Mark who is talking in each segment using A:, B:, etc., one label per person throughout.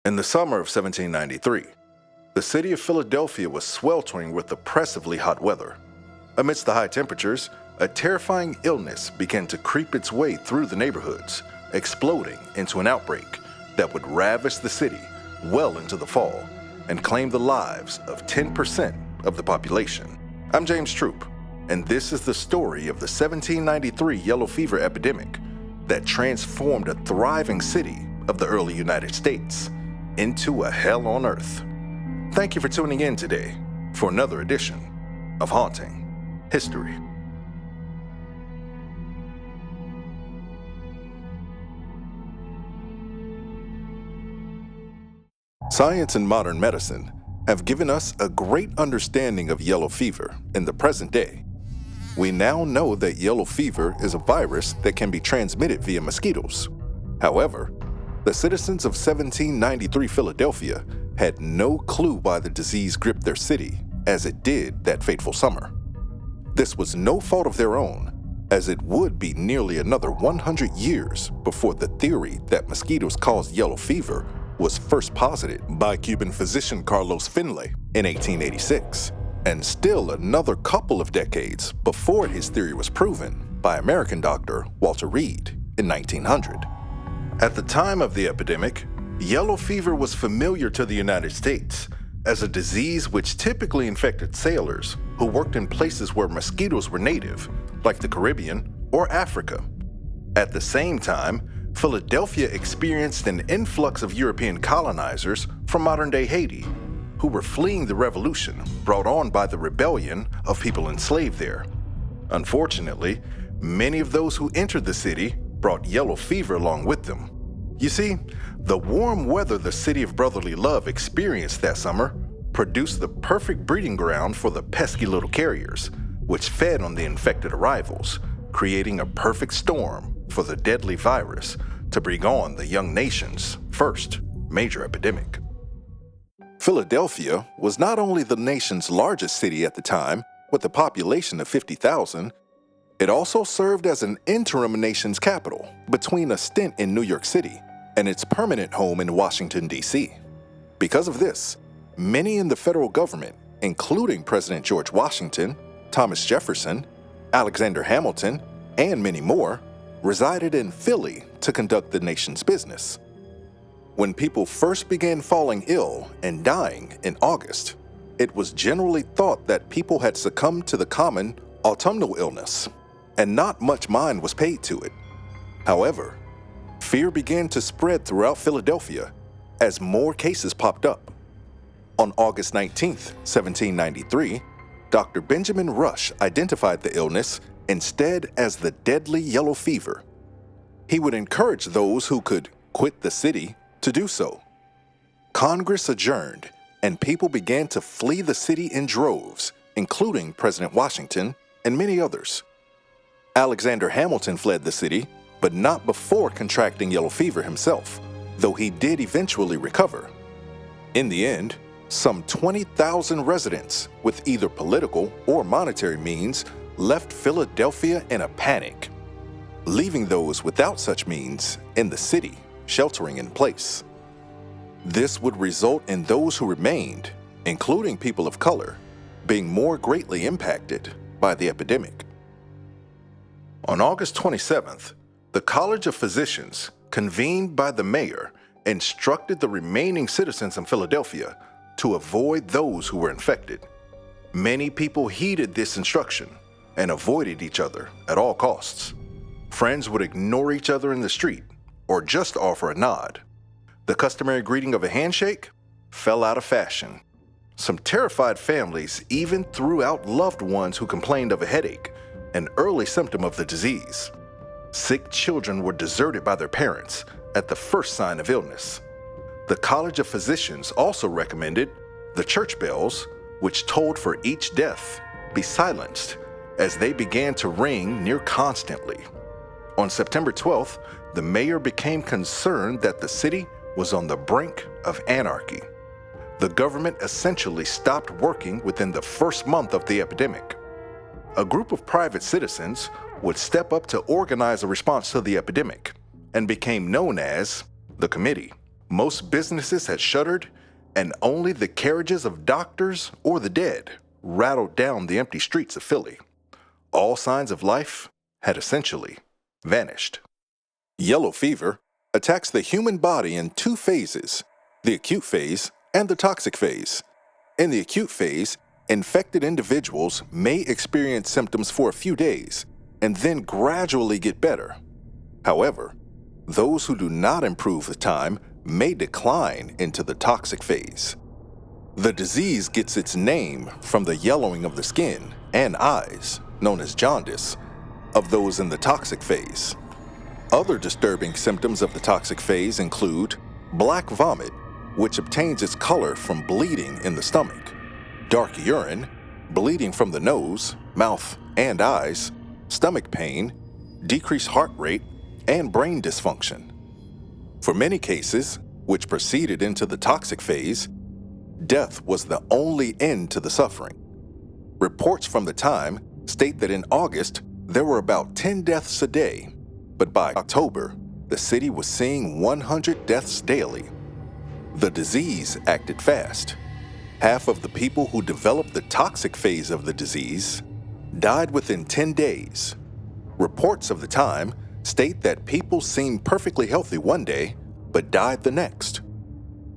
A: In the summer of 1793, the city of Philadelphia was sweltering with oppressively hot weather. Amidst the high temperatures, a terrifying illness began to creep its way through the neighborhoods, exploding into an outbreak that would ravage the city well into the fall and claim the lives of 10% of the population. I'm James Troup, and this is the story of the 1793 yellow fever epidemic that transformed a thriving city of the early United States into a hell on earth. Thank you for tuning in today for another edition of Haunting History. Science and modern medicine have given us a great understanding of yellow fever in the present day. We now know that yellow fever is a virus that can be transmitted via mosquitoes. However, the citizens of 1793 Philadelphia had no clue why the disease gripped their city as it did that fateful summer. This was no fault of their own, as it would be nearly another 100 years before the theory that mosquitoes cause yellow fever was first posited by Cuban physician Carlos Finlay in 1886, and still another couple of decades before his theory was proven by American doctor Walter Reed in 1900. At the time of the epidemic, yellow fever was familiar to the United States as a disease which typically infected sailors who worked in places where mosquitoes were native, like the Caribbean or Africa. At the same time, Philadelphia experienced an influx of European colonizers from modern-day Haiti, who were fleeing the revolution brought on by the rebellion of people enslaved there. Unfortunately, many of those who entered the city brought yellow fever along with them. You see, the warm weather the city of brotherly love experienced that summer produced the perfect breeding ground for the pesky little carriers, which fed on the infected arrivals, creating a perfect storm for the deadly virus to bring on the young nation's first major epidemic. Philadelphia was not only the nation's largest city at the time, with a population of 50,000, it also served as an interim nation's capital between a stint in New York City and its permanent home in Washington, D.C. Because of this, many in the federal government, including President George Washington, Thomas Jefferson, Alexander Hamilton, and many more, resided in Philly to conduct the nation's business. When people first began falling ill and dying in August, it was generally thought that people had succumbed to the common autumnal illness, and not much mind was paid to it. However, fear began to spread throughout Philadelphia as more cases popped up. On August 19, 1793, Dr. Benjamin Rush identified the illness instead as the deadly yellow fever. He would encourage those who could quit the city to do so. Congress adjourned, and people began to flee the city in droves, including President Washington and many others. Alexander Hamilton fled the city, but not before contracting yellow fever himself, though he did eventually recover. In the end, some 20,000 residents with either political or monetary means left Philadelphia in a panic, leaving those without such means in the city sheltering in place. This would result in those who remained, including people of color, being more greatly impacted by the epidemic. On August 27th, the College of Physicians, convened by the mayor, instructed the remaining citizens in Philadelphia to avoid those who were infected. Many people heeded this instruction and avoided each other at all costs. Friends would ignore each other in the street or just offer a nod. The customary greeting of a handshake fell out of fashion. Some terrified families even threw out loved ones who complained of a headache, an early symptom of the disease. Sick children were deserted by their parents at the first sign of illness. The College of Physicians also recommended the church bells, which tolled for each death, be silenced as they began to ring near constantly. On September 12th, the mayor became concerned that the city was on the brink of anarchy. The government essentially stopped working within the first month of the epidemic. A group of private citizens would step up to organize a response to the epidemic and became known as the Committee. Most businesses had shuttered, and only the carriages of doctors or the dead rattled down the empty streets of Philly. All signs of life had essentially vanished. Yellow fever attacks the human body in two phases, the acute phase and the toxic phase. In the acute phase, infected individuals may experience symptoms for a few days and then gradually get better. However, those who do not improve with time may decline into the toxic phase. The disease gets its name from the yellowing of the skin and eyes, known as jaundice, of those in the toxic phase. Other disturbing symptoms of the toxic phase include black vomit, which obtains its color from bleeding in the stomach, dark urine, bleeding from the nose, mouth, and eyes, stomach pain, decreased heart rate, and brain dysfunction. For many cases, which proceeded into the toxic phase, death was the only end to the suffering. Reports from the time state that in August, there were about 10 deaths a day, but by October, the city was seeing 100 deaths daily. The disease acted fast. Half of the people who developed the toxic phase of the disease died within 10 days. Reports of the time state that people seemed perfectly healthy one day, but died the next.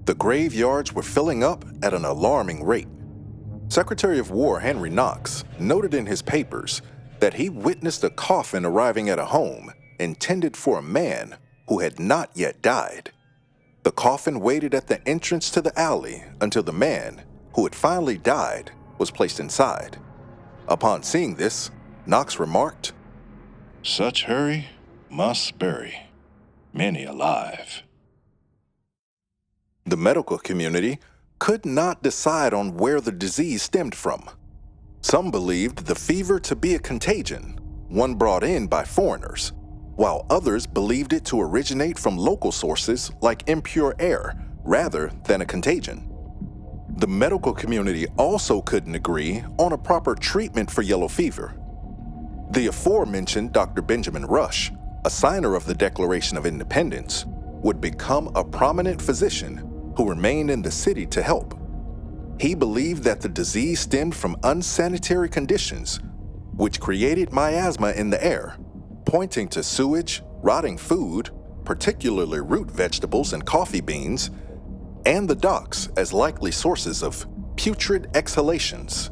A: The graveyards were filling up at an alarming rate. Secretary of War Henry Knox noted in his papers that he witnessed a coffin arriving at a home intended for a man who had not yet died. The coffin waited at the entrance to the alley until the man, who had finally died, was placed inside. Upon seeing this, Knox remarked, "Such hurry must bury many alive." The medical community could not decide on where the disease stemmed from. Some believed the fever to be a contagion, one brought in by foreigners, while others believed it to originate from local sources like impure air rather than a contagion. The medical community also couldn't agree on a proper treatment for yellow fever. The aforementioned Dr. Benjamin Rush, a signer of the Declaration of Independence, would become a prominent physician who remained in the city to help. He believed that the disease stemmed from unsanitary conditions, which created miasma in the air, pointing to sewage, rotting food, particularly root vegetables and coffee beans, and the docks as likely sources of putrid exhalations.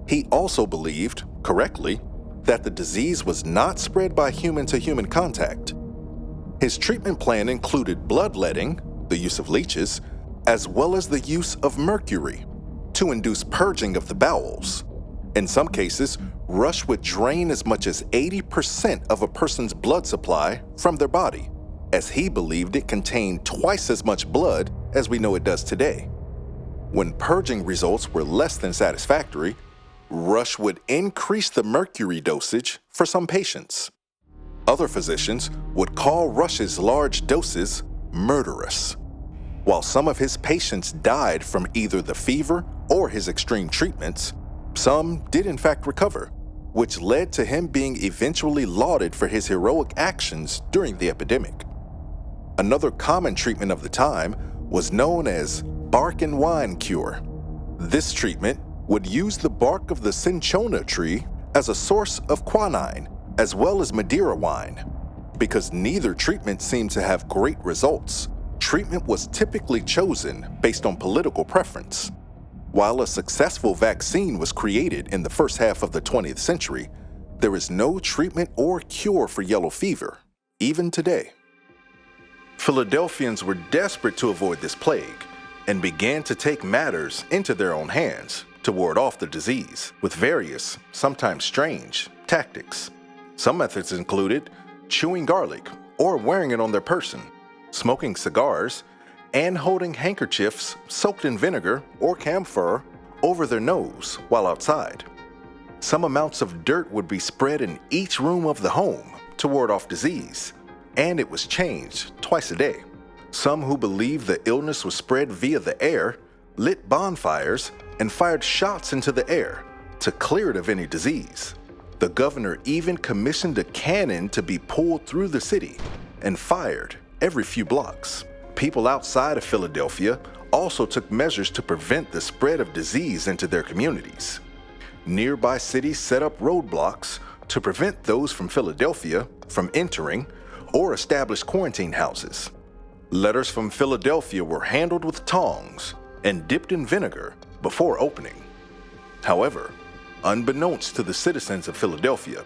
A: He also believed, correctly, that the disease was not spread by human-to-human contact. His treatment plan included bloodletting, the use of leeches, as well as the use of mercury to induce purging of the bowels. In some cases, Rush would drain as much as 80% of a person's blood supply from their body, as he believed it contained twice as much blood as we know it does today. When purging results were less than satisfactory, Rush would increase the mercury dosage for some patients. Other physicians would call Rush's large doses murderous. While some of his patients died from either the fever or his extreme treatments, some did in fact recover, which led to him being eventually lauded for his heroic actions during the epidemic. Another common treatment of the time was known as bark and wine cure. This treatment would use the bark of the cinchona tree as a source of quinine, as well as Madeira wine. Because neither treatment seemed to have great results, treatment was typically chosen based on political preference. While a successful vaccine was created in the first half of the 20th century, there is no treatment or cure for yellow fever, even today. Philadelphians were desperate to avoid this plague and began to take matters into their own hands to ward off the disease with various, sometimes strange, tactics. Some methods included chewing garlic or wearing it on their person, smoking cigars, and holding handkerchiefs soaked in vinegar or camphor over their nose while outside. Some amounts of dirt would be spread in each room of the home to ward off disease, and it was changed twice a day. Some who believed the illness was spread via the air lit bonfires and fired shots into the air to clear it of any disease. The governor even commissioned a cannon to be pulled through the city and fired every few blocks. People outside of Philadelphia also took measures to prevent the spread of disease into their communities. Nearby cities set up roadblocks to prevent those from Philadelphia from entering or establish quarantine houses. Letters from Philadelphia were handled with tongs and dipped in vinegar before opening. However, unbeknownst to the citizens of Philadelphia,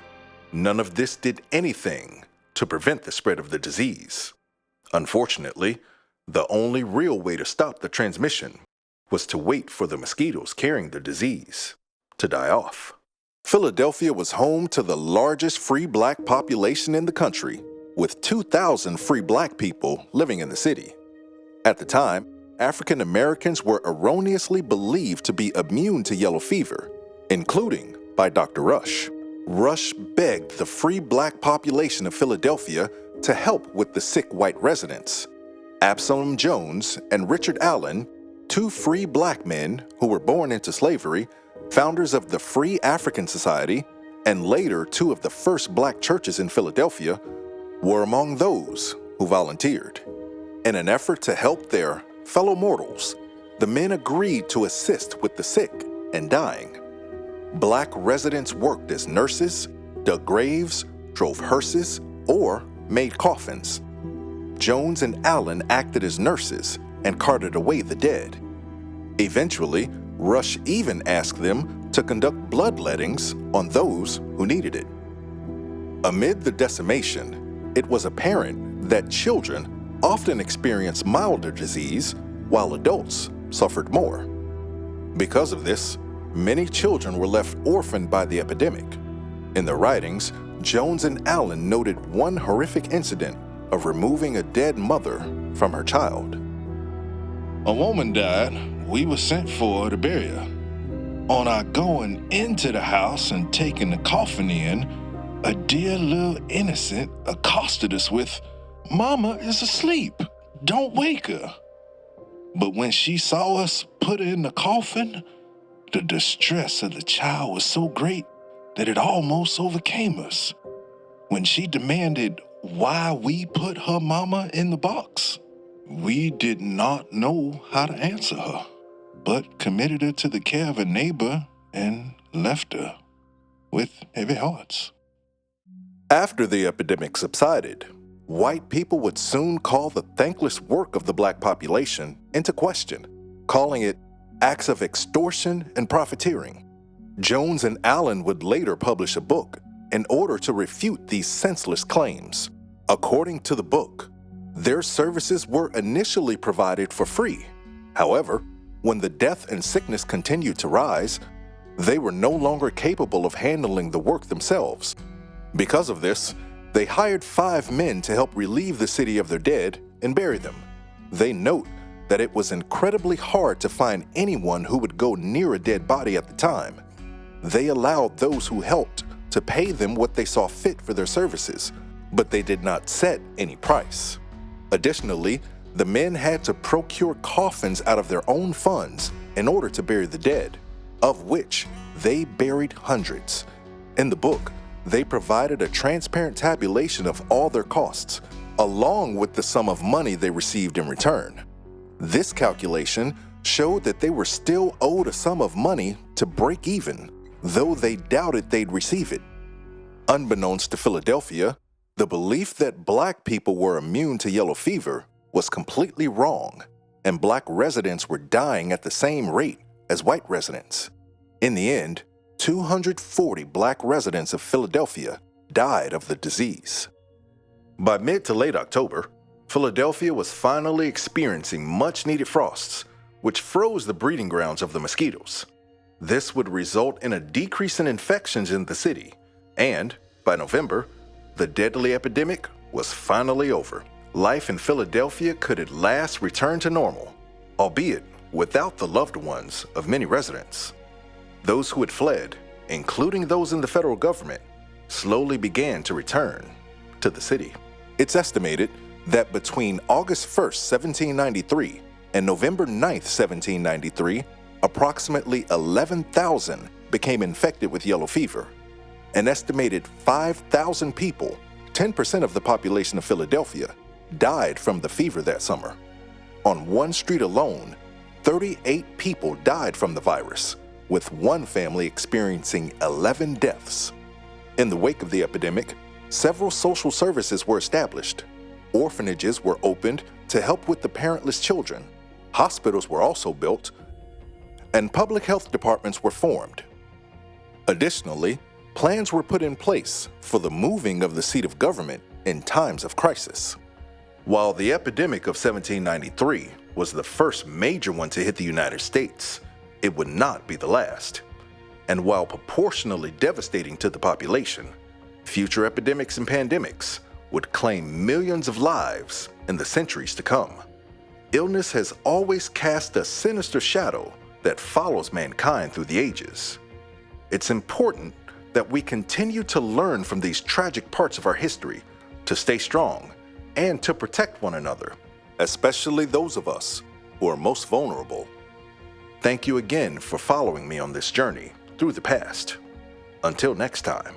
A: none of this did anything to prevent the spread of the disease. Unfortunately, the only real way to stop the transmission was to wait for the mosquitoes carrying the disease to die off. Philadelphia was home to the largest free black population in the country, with 2,000 free black people living in the city. At the time, African Americans were erroneously believed to be immune to yellow fever, including by Dr. Rush. Rush begged the free black population of Philadelphia to help with the sick white residents. Absalom Jones and Richard Allen, two free black men who were born into slavery, founders of the Free African Society, and later two of the first black churches in Philadelphia, were among those who volunteered. In an effort to help their fellow mortals, the men agreed to assist with the sick and dying. Black residents worked as nurses, dug graves, drove hearses, or made coffins. Jones and Allen acted as nurses and carted away the dead. Eventually, Rush even asked them to conduct bloodlettings on those who needed it. Amid the decimation, it was apparent that children often experienced milder disease while adults suffered more. Because of this, many children were left orphaned by the epidemic. In their writings, Jones and Allen noted one horrific incident of removing a dead mother from her child.
B: A woman died. We were sent for to bury her. On our going into the house and taking the coffin in, a dear little innocent accosted us with, "Mama is asleep. Don't wake her." But when she saw us put her in the coffin, the distress of the child was so great that it almost overcame us. When she demanded why we put her mama in the box, we did not know how to answer her, but committed her to the care of a neighbor and left her with heavy hearts.
A: After the epidemic subsided, white people would soon call the thankless work of the black population into question, calling it acts of extortion and profiteering. Jones and Allen would later publish a book in order to refute these senseless claims. According to the book, their services were initially provided for free. However, when the death and sickness continued to rise, they were no longer capable of handling the work themselves. Because of this, they hired 5 men to help relieve the city of their dead and bury them. They note that it was incredibly hard to find anyone who would go near a dead body at the time. They allowed those who helped to pay them what they saw fit for their services, but they did not set any price. Additionally, the men had to procure coffins out of their own funds in order to bury the dead, of which they buried hundreds. In the book, they provided a transparent tabulation of all their costs, along with the sum of money they received in return. This calculation showed that they were still owed a sum of money to break even, though they doubted they'd receive it. Unbeknownst to Philadelphia, the belief that black people were immune to yellow fever was completely wrong, and black residents were dying at the same rate as white residents. In the end, 240 black residents of Philadelphia died of the disease. By mid to late October, Philadelphia was finally experiencing much-needed frosts, which froze the breeding grounds of the mosquitoes. This would result in a decrease in infections in the city, and by November, the deadly epidemic was finally over. Life in Philadelphia could at last return to normal, albeit without the loved ones of many residents. Those who had fled, including those in the federal government, slowly began to return to the city. It's estimated that between August 1st, 1793 and November 9th, 1793, approximately 11,000 became infected with yellow fever. An estimated 5,000 people, 10% of the population of Philadelphia, died from the fever that summer. On one street alone, 38 people died from the virus, with one family experiencing 11 deaths. In the wake of the epidemic, several social services were established. Orphanages were opened to help with the parentless children. Hospitals were also built, and public health departments were formed. Additionally, plans were put in place for the moving of the seat of government in times of crisis. While the epidemic of 1793 was the first major one to hit the United States, it would not be the last. And while proportionally devastating to the population, future epidemics and pandemics would claim millions of lives in the centuries to come. Illness has always cast a sinister shadow that follows mankind through the ages. It's important that we continue to learn from these tragic parts of our history to stay strong and to protect one another, especially those of us who are most vulnerable. Thank you again for following me on this journey through the past. Until next time.